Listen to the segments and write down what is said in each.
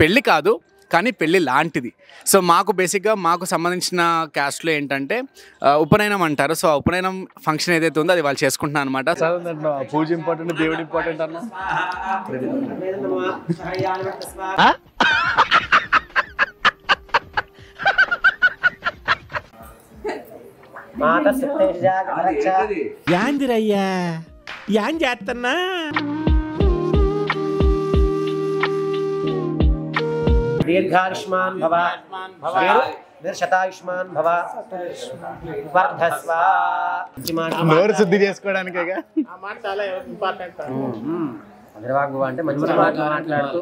పెళ్ళి కాదు కానీ పెళ్ళి లాంటిది. సో మాకు బేసిక్గా మాకు సంబంధించిన క్యాస్ట్లో ఏంటంటే ఉపనయనం అంటారు. సో ఆ ఉపనయనం ఫంక్షన్ ఏదైతే ఉందో అది వాళ్ళు చేసుకుంటున్నాను అనమాట. పూజ ఇంపార్టెంట్, దేవుడు ఇంపార్టెంట్ అన్న. యాందిరయ్యా యాన్ చేస్తున్నా దీర్ఘాయుష్మాన్ భవ శతాయుష్మాన్ భవ వర్ధస్వ. నోరు శుద్ధి చేసుకోవడానికి అగ్రవాగ్భవ అంటే మంచి మాటలు మాట్లాడుతూ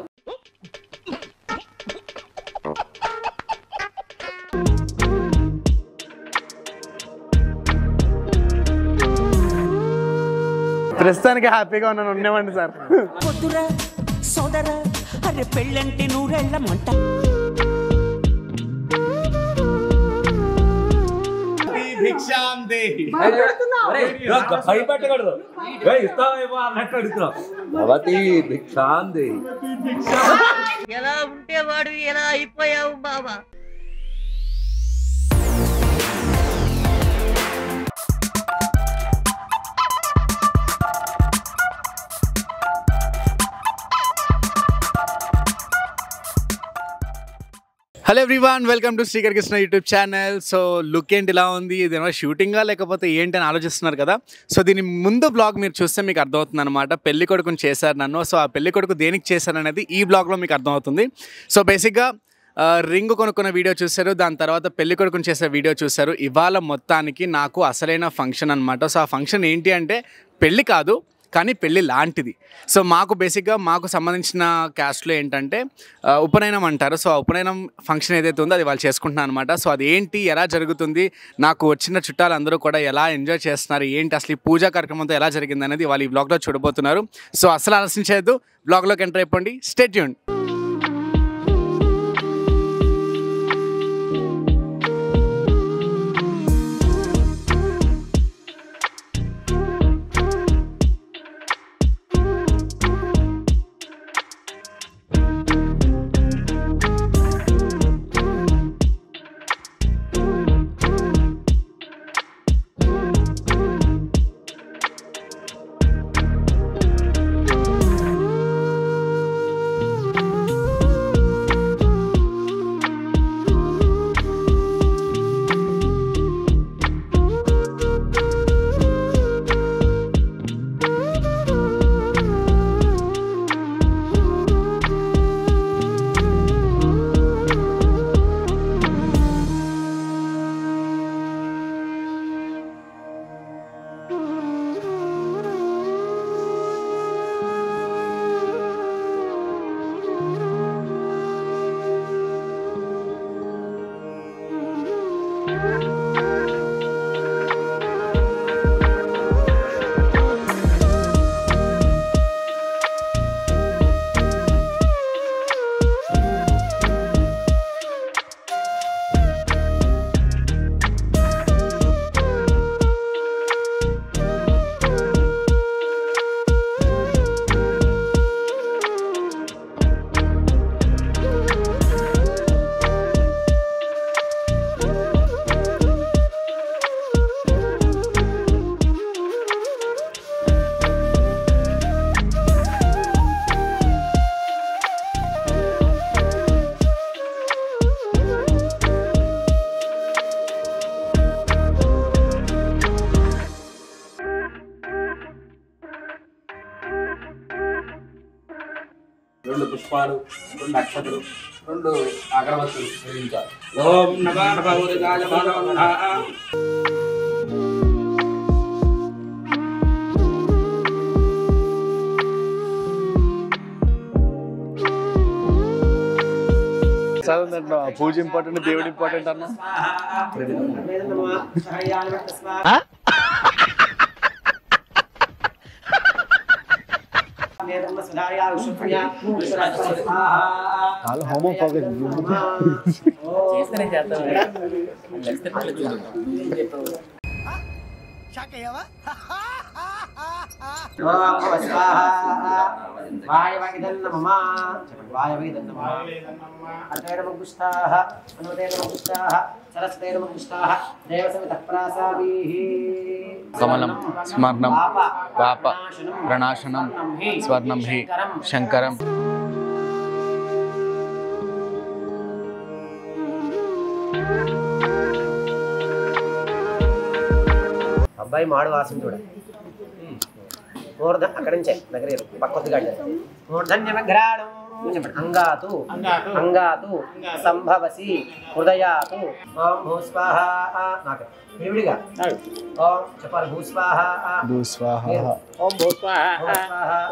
ప్రస్తుతానికి హ్యాపీగా ఉండేవండి సార్. పొద్దురా సోదరా అరే పెళ్ళంటే నూరెళ్ళమంట. భయపెట్టకూడదు, ఇస్తావేమో అన్నట్టు అడుగుతున్నావు. భవతి భిక్షాంది. ఎలా ఉంటేవాడు ఎలా అయిపోయావు బాబా. Hello everyone, welcome to Srikar Krishna YouTube channel. So look ఏంటి ఇలా ఉంది, ఇది ఏమైనా షూటింగా లేకపోతే ఏంటి అని ఆలోచిస్తున్నారు కదా. సో దీని ముందు బ్లాగ్ మీరు చూస్తే మీకు అర్థమవుతుంది అనమాట. పెళ్లి కొడుకుని చేశారు నన్ను. సో ఆ పెళ్లి కొడుకు దేనికి చేశారు అనేది ఈ బ్లాగ్లో మీకు అర్థమవుతుంది. సో బేసిక్గా రింగ్ కొనుక్కున్న వీడియో చూశారు, దాని తర్వాత పెళ్లి కొడుకుని చేసే వీడియో చూశారు. ఇవాళ మొత్తానికి నాకు అసలైన ఫంక్షన్ అనమాట. సో ఆ ఫంక్షన్ ఏంటి అంటే పెళ్ళి కాదు కానీ పెళ్ళి లాంటిది. సో మాకు బేసిక్గా మాకు సంబంధించిన క్యాస్ట్లో ఏంటంటే ఉపనయనం అంటారు. సో ఆ ఉపనయనం ఫంక్షన్ ఏదైతే ఉందో అది వాళ్ళు చేసుకుంటున్నాను అనమాట. సో అది ఏంటి, ఎలా జరుగుతుంది, నాకు వచ్చిన చుట్టాలందరూ కూడా ఎలా ఎంజాయ్ చేస్తున్నారు, ఏంటి అసలు ఈ పూజా కార్యక్రమంతో ఎలా జరిగింది అనేది వాళ్ళు ఈ బ్లాగ్లో చూడబోతున్నారు. సో అసలు ఆలస్యం చేయొద్దు, బ్లాగ్లోకి ఎంటర్ అయిపోండి. Stay tuned. రెండు పుష్పాలు, రెండు అక్షతలు, రెండు అగరబత్తులు వెలిగించాలి. ఓం నమః భగవతాయ నమః. పూజ ఇంపార్టెంట్, దేవుడు ఇంపార్టెంట్ అన్న. ఓం భవ స్వాహా వాయవైదన్న మమ వాయవైదన్న మమ అర్ధేన ముగ్గుష్టాః అనుదేన ముగ్గుష్టాః సరస్వేన ముగ్గుష్టాః దేవసమిత ప్రాసావీః కమలం స్మర్ణం పాప ప్రణాశనం స్వర్ణం హి శంకరం. అబ్బాయి మాడు వాసన చూడ మూర్ధ అక్కడి నుంచే దగ్గర పక్కొద్దుగా మూర్ధన్యమగ్రాడు అంగాతు అంగాతు సంభవసి హృదయాతు ఓం భూస్వాహ నాకు విడిగా ఓం చెప్పాలి భూస్వాహ భూస్వాహ ఓం భూస్వాహ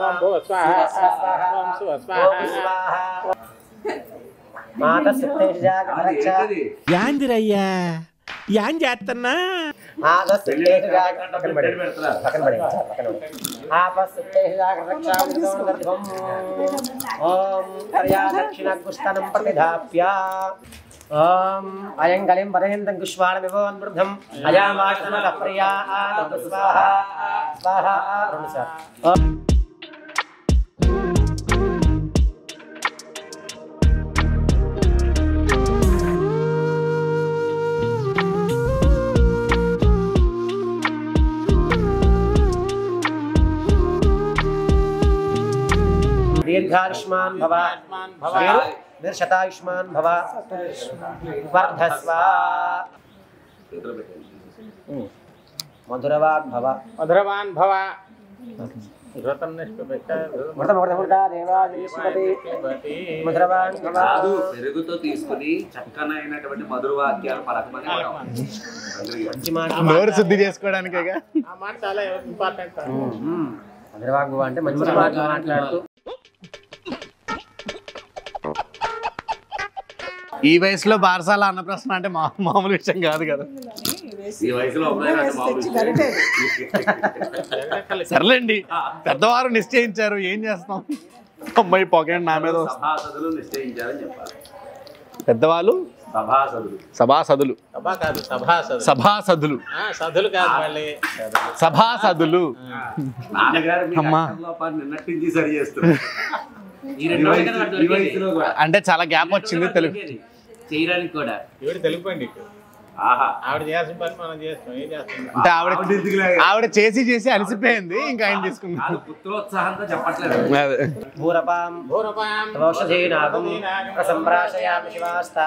ఓం భూస్వాహ ఓం సుస్వాహ. మాత సుప్తేజాగరక్ష యాందిరయ్యా యాం చేస్తున్నా ఆద సుప్తేజాగరక్ష పక్కన పడి ఆప సుప్తేజాగరక్ష ఓం పర్యా దక్షిణ గుస్తనం ప్రతిధాప్య ఓం అయం గలిం పరయంతం కుష్వాణమివోన్ వృద్ధం అయామాసన ప్రియా ఆద స్వాహ స్వాహ రెండు సార్. దీర్ఘాయుష్మాన్ భవ నిర్శతాయుష్మాన్ భవ వర్ధస్వ మధురవాగ్ భవ మధురవాన్ భవ మధురవాన్ భవ. కాదు, పెరుగుతో తీసుకుని చక్కనైనటువంటి మధుర వాక్యాలు పలకమని మనం మంచి మాట నోరు శుద్ధి చేసుకోవడానికేగా. ఆ మాట చాలా ఇంపార్టెంట్. మధురవాగ్ భవ అంటే మంచి మాటలు మాట్లాడుతూ ఈ వయసులో బారసాల అన్నప్రశ్న అంటే మామూలు విషయం కాదు కదా. ఈ వయసులో అప్పుడైనా అంటే మామూలు సర్లేండి, పెద్దవారు నిశ్చయించారు, ఏం చేస్తాం. అమ్మాయి పొగండి నా మీద వస్తుంది. సభాసదులు నిశ్చయించారని చెప్పాలి. పెద్దవాళ్ళు సభాసదులు సభాసదులు సభా కాదు సభాసదులు. సభాసదులు సదులు కాదు మళ్ళీ సభాసదులు. నాన్నగారు మీ అమ్మా. అక్షర లోపాన్ని నిన్నటి నుంచి సరి చేస్తున్నారు. ఈ వయసులో కూడా అంటే చాలా గ్యాప్ వచ్చింది తెలుగు. చేయడానికి కూడా ఇవిడ తెలుపండి. ఆహా ఆవిడ చేయాల్సిన పని మనం చేస్తాం. ఏం చేస్తాం? అంటే ఆవిడ చేసి అలసిపోయింది, ఇంకా ఆయన తీసుకున్నాం. కాదు, పుత్రోత్సాహంతో చెప్పట్లేదు. భూరపాం భూరపాం ఔషధీనాగం ప్రసంప్రాశయామి శివాస్త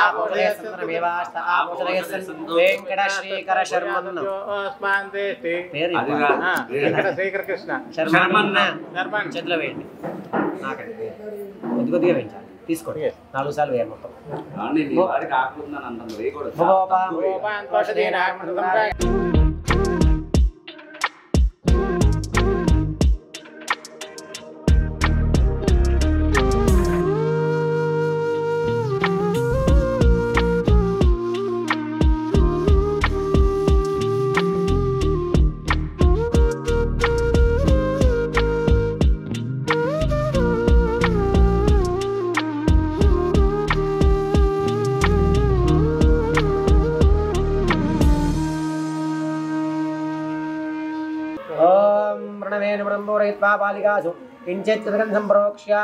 ఆపోషయస్సంతరమేవాస్త ఆపోషయస్సన్ వెంకటశ్రీకర శర్మన్న పేరు అది ఇవ్వాలి. కాదు. ఇక్కడ శ్రీకృష్ణ శర్మన్న శర్మన్న. చేతిలో వేయండి. నాకండి కొద్దిగా వేయించాలి. తీసుకోండి, 4 సార్లు వేయాలి మొత్తం. అవునండి, నీ వాడికి ఆకుతుందని అంటాను వేయకూడదు. భూగోపాం భూరపాం ఔషధీనాగం ప్రసంప్రాశయామి. ఓం ప్రణవేన ప్రణంబోరయిత్వా బాలికాసు కించిత్ గంధం ప్రోక్ష్య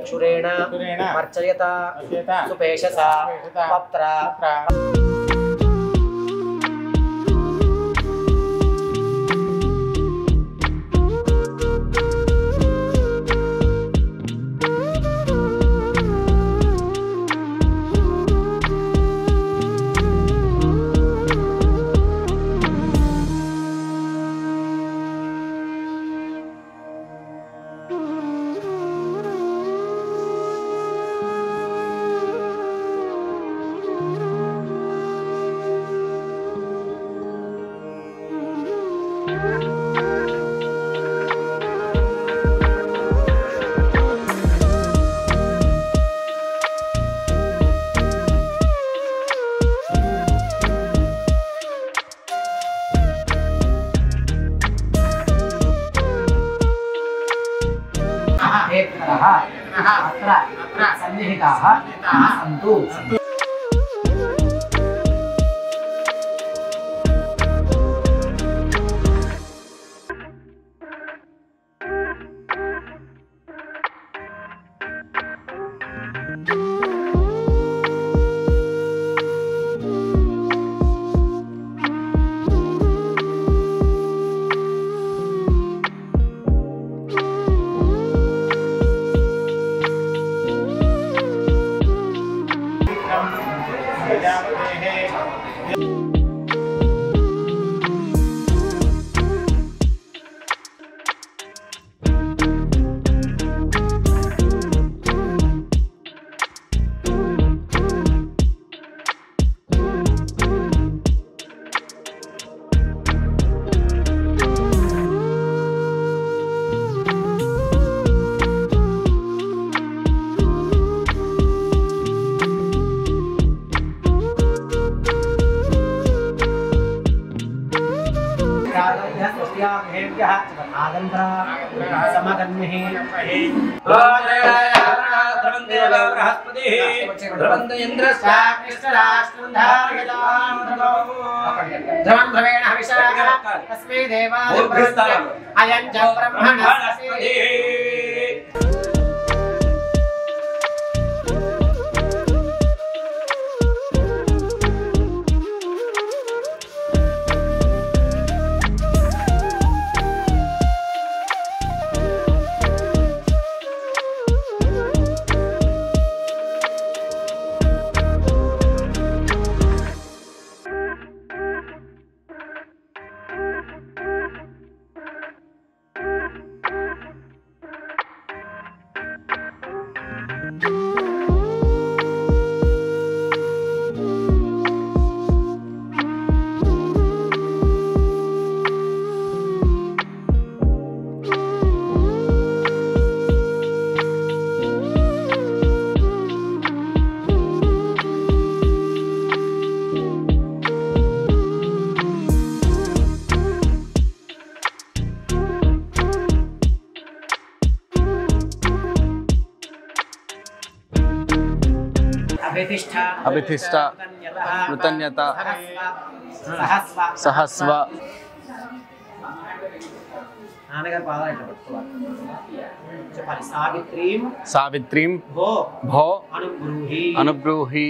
चक्षुरेण मर्चयत सुपेशसा पत्र अत्र सन्निहिताः सन्तु अभितिष्ठा कृतज्ञता सहस्व सावित्रीं भो अनुब्रूहि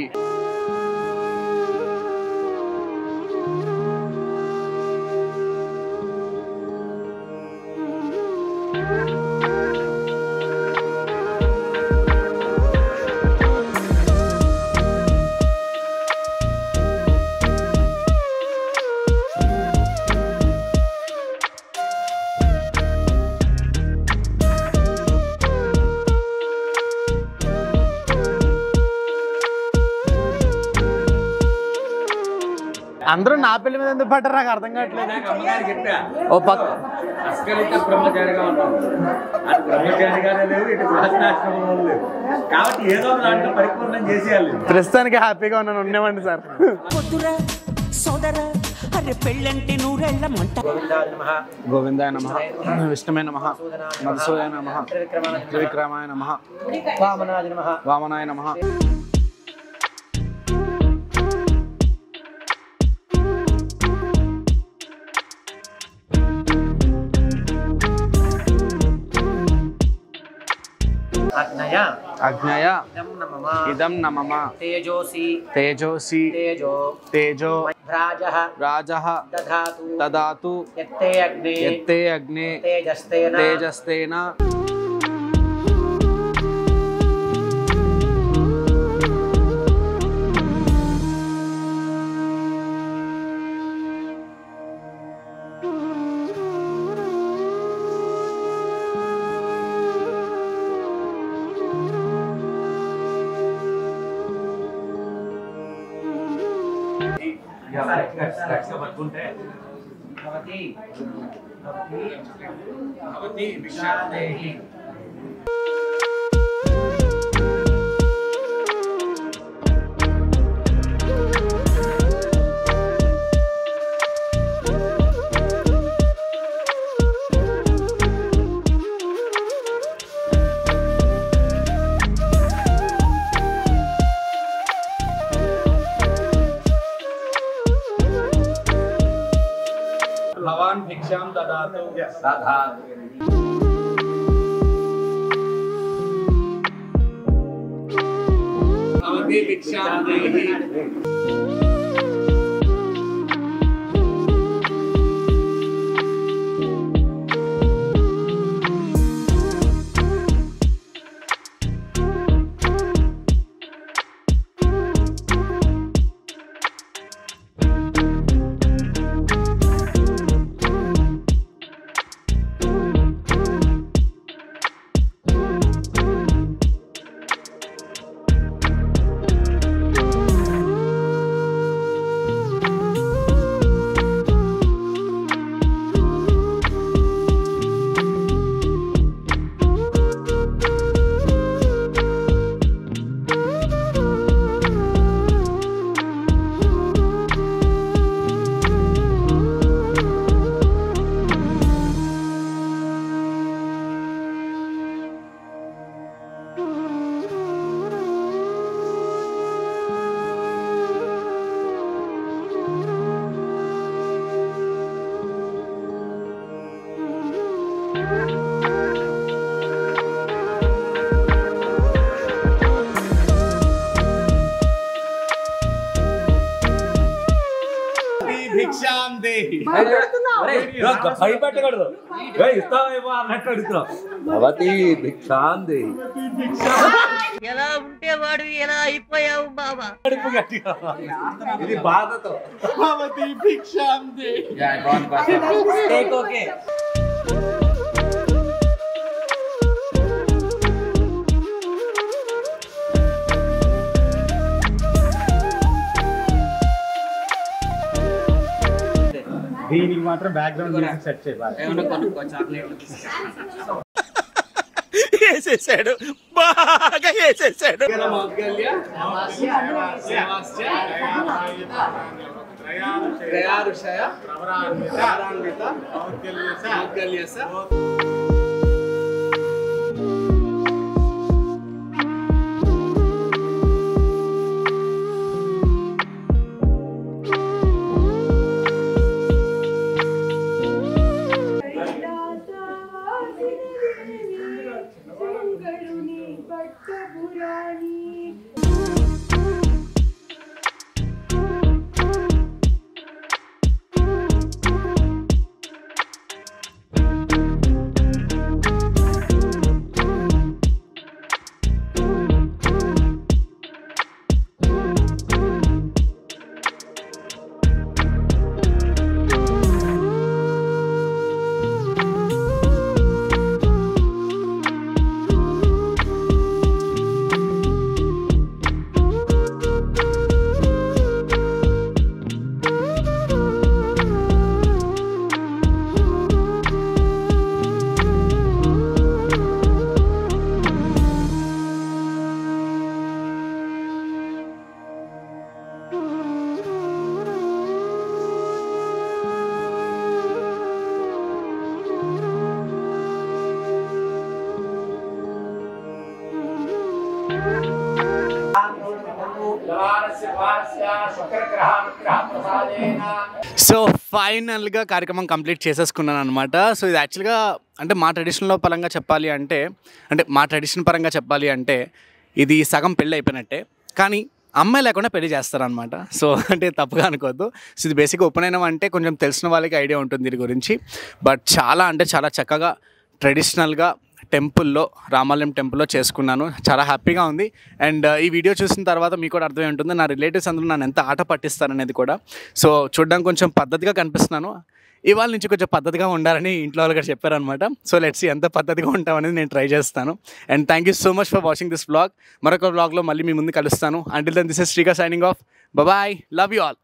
అందరూ నా పెళ్లి మీద ఎందుకు పడ్డారు నాకు అర్థం కావట్లేదు. ఓ పక్క బ్రహ్మచారిగా ఉన్నాం, అటు బ్రహ్మచారిగానే లేవు, ఇటు గృహస్థాశ్రమంలో లేవు, కాబట్టి ఏదో దాంట్లో పరిపూర్ణం చేసేయాలి. ప్రస్తుతానికి హ్యాపీగా ఉన్నాను, ఉండేవండి సార్. గోవిందాయ నమః, విష్ణువే నమః, మధుసూదనాయ నమః, త్రివిక్రమాయ నమః, వామనాయ నమః. అగ్నయ అగ్నయ ఇదం నమః ఇదం నమః తేజోసి తేజోసి తేజో తేజో రాజః రాజః దధాతు దదాతు యత్తే అగ్నే యత్తే అగ్నే తేజస్తేన తేజస్తేన పట్టుకుంటే భవతి భవతి భిక్షాందేహి భవాన్ భిక్షాం దదాతు భవతి భిక్షాం దేహి భిక్షాం దేహి భయపెట్టకూడదు ఇస్తావేమో అన్నట్టు అడుగుతున్నాం భవతి భిక్షాందేహి ఎలా ఉంటే వాడు ఎలా అయిపోయావు బాబా కడుపు గట్టిగా ఇది బాధతో భవతి భిక్షాం దేహి ఓకే దీనికి మాత్రం బ్యాక్గ్రౌండ్ మ్యూజిక్ సెట్ చేయాలి ఏమన్నా కొనుక్కో చాక్లెట్లు వేసేసాడు బాగా వేసేసాడు త్రయారుషయ ప్రవరాన్విత మౌద్గల్యస సో ఫైనల్గా కార్యక్రమం కంప్లీట్ చేసేసుకున్నాను అనమాట. సో ఇది యాక్చువల్గా అంటే మా ట్రెడిషన్లో పరంగా చెప్పాలి అంటే మా ట్రెడిషన్ పరంగా చెప్పాలి అంటే ఇది సగం పెళ్ళి అయిపోయినట్టే. కానీ అమ్మాయి లేకుండా పెళ్లి చేస్తారనమాట. సో అంటే తప్పుగా అనుకోవద్దు. సో ఇది బేసిక్గా ఉపనయనం అంటే కొంచెం తెలిసిన వాళ్ళకి ఐడియా ఉంటుంది దీని గురించి. బట్ చాలా అంటే చాలా చక్కగా ట్రెడిషనల్గా టెంపుల్లో, రామాలయం టెంపుల్లో చేసుకున్నాను. చాలా హ్యాపీగా ఉంది. అండ్ ఈ వీడియో చూసిన తర్వాత మీకు కూడా అర్థమై ఉంటుంది నా రిలేటివ్స్ అందరూ నన్ను ఎంత ఆట పట్టిస్తారనేది కూడా. సో చూడడానికి కొంచెం పద్ధతిగా కనిపిస్తున్నాను. ఇవాళ నుంచి కొంచెం పద్ధతిగా ఉండాలని ఇంట్లో వాళ్ళు కూడా చెప్పారనమాట. సో లెట్స్ ఎంత పద్ధతిగా ఉంటామనేది నేను ట్రై చేస్తాను. And thank you so much for watching this vlog. మరొక వ్లాగ్లో మళ్ళీ మీ ముందు కలుస్తాను. Until then this is Srikar signing off. Bye, love you all.